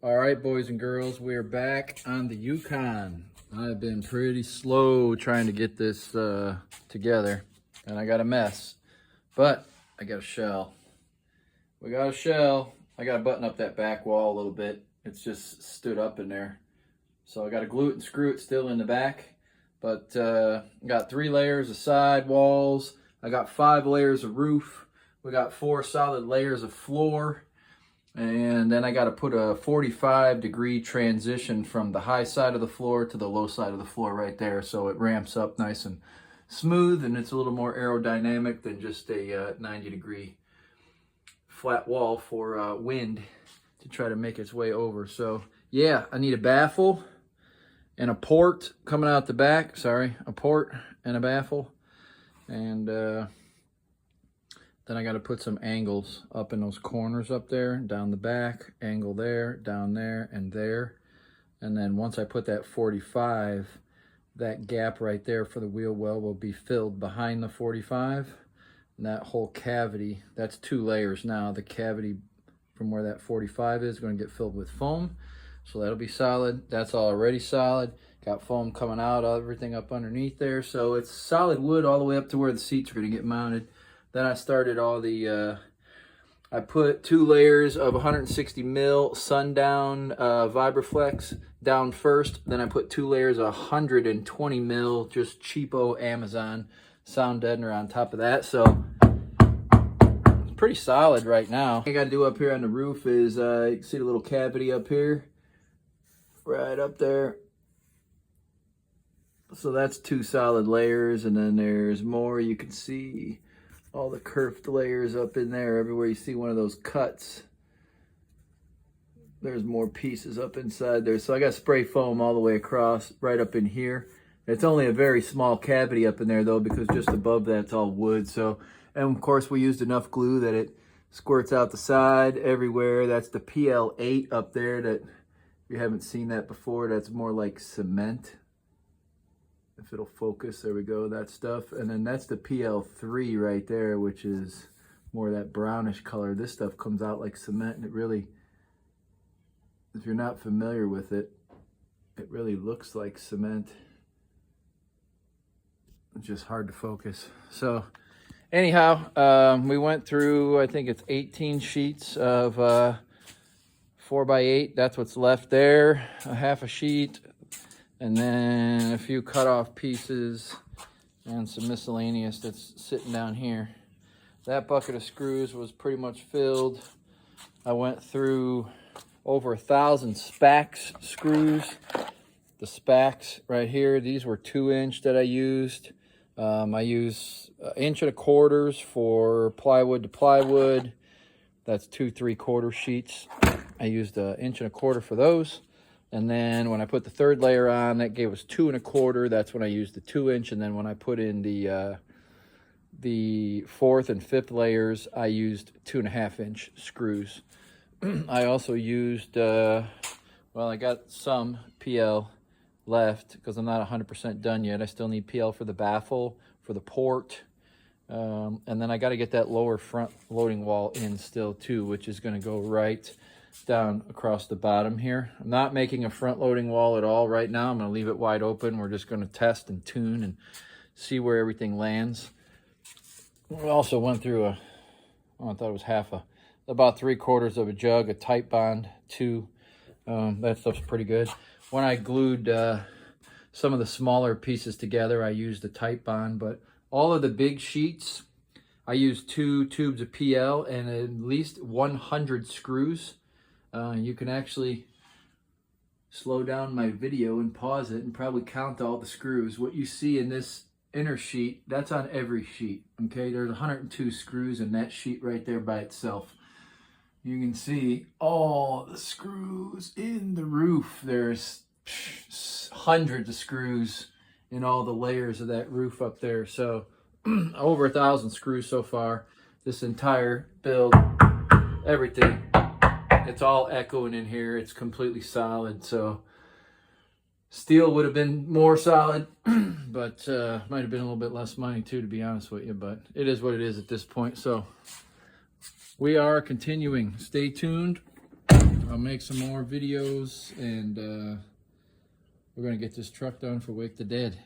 All right, boys and girls, we're back on the Yukon. I've been pretty slow trying to get this together, and I got a mess, but I got a shell. We got a shell. I got to button up that back wall a little bit. It's just stood up in there. So I got to glue it and screw it still in the back, but got 3 layers of side walls. I got 5 layers of roof. We got 4 solid layers of floor. And then I got to put a 45-degree transition from the high side of the floor to the low side of the floor right there, so it ramps up nice and smooth, and it's a little more aerodynamic than just a 90-degree flat wall for wind to try to make its way over. So yeah, I need a baffle and a port coming out the back. Sorry, a port and a baffle, and then I got to put some angles up in those corners up there, down the back, angle there, down there, and there. And then once I put that 45, that gap right there for the wheel well will be filled behind the 45. And that whole cavity, that's 2 layers now. The cavity from where that 45 is going to get filled with foam. So that'll be solid. That's already solid. Got foam coming out, everything up underneath there. So it's solid wood all the way up to where the seats are going to get mounted. Then I started all the, I put 2 layers of 160 mil Sundown Vibraflex down first. Then I put 2 layers of 120 mil, just cheapo Amazon sound deadener on top of that. So it's pretty solid right now. What I got to do up here on the roof is, you can see the little cavity up here, right up there. So that's 2 solid layers, and then there's more. You can see all the curved layers up in there. Everywhere you see one of those cuts, there's more pieces up inside there. So I got spray foam all the way across, right up in here. It's only a very small cavity up in there though, because just above that's all wood. So, and of course we used enough glue that it squirts out the side everywhere. That's the PL8 up there. That, if you haven't seen that before, that's more like cement. If it'll focus, there we go, that stuff. And then that's the PL3 right there, which is more that brownish color. This stuff comes out like cement, and it really, if you're not familiar with it, it really looks like cement. It's just hard to focus. So anyhow, we went through, I think it's 18 sheets of 4x8. That's what's left there, a half a sheet. And then a few cut off pieces and some miscellaneous that's sitting down here. That bucket of screws was pretty much filled. I went through over 1,000 Spax screws. The Spax right here, these were 2-inch that I used. I use 1.25 inches for plywood to plywood. That's 2 3/4 sheets. I used 1.25 inches for those. And then when I put the 3rd layer on, that gave us 2.25. That's when I used the 2-inch. And then when I put in the 4th and 5th layers, I used 2.5-inch screws. I also used, well, I got some PL left because I'm not 100% done yet. I still need PL for the baffle, for the port. And then I got to get that lower front loading wall in still too, which is going to go right down across the bottom here. I'm not making a front loading wall at all right now. I'm going to leave it wide open. We're just going to test and tune and see where everything lands. We also went through I thought it was about 3/4 of a jug of Titebond 2. That stuff's pretty good. When I glued some of the smaller pieces together, I used the Titebond, but all of the big sheets, I used 2 tubes of PL and at least 100 screws. You can actually slow down my video and pause it and probably count all the screws. What you see in this inner sheet, that's on every sheet, okay? There's 102 screws in that sheet right there by itself. You can see all the screws in the roof. There's hundreds of screws in all the layers of that roof up there. So over 1,000 screws so far. This entire build, everything. It's all echoing in here. It's completely solid. So steel would have been more solid, but might have been a little bit less money too, to be honest with you. But it is what it is at this point. So we are continuing. Stay tuned. I'll make some more videos, and we're gonna get this truck done for Wake the Dead.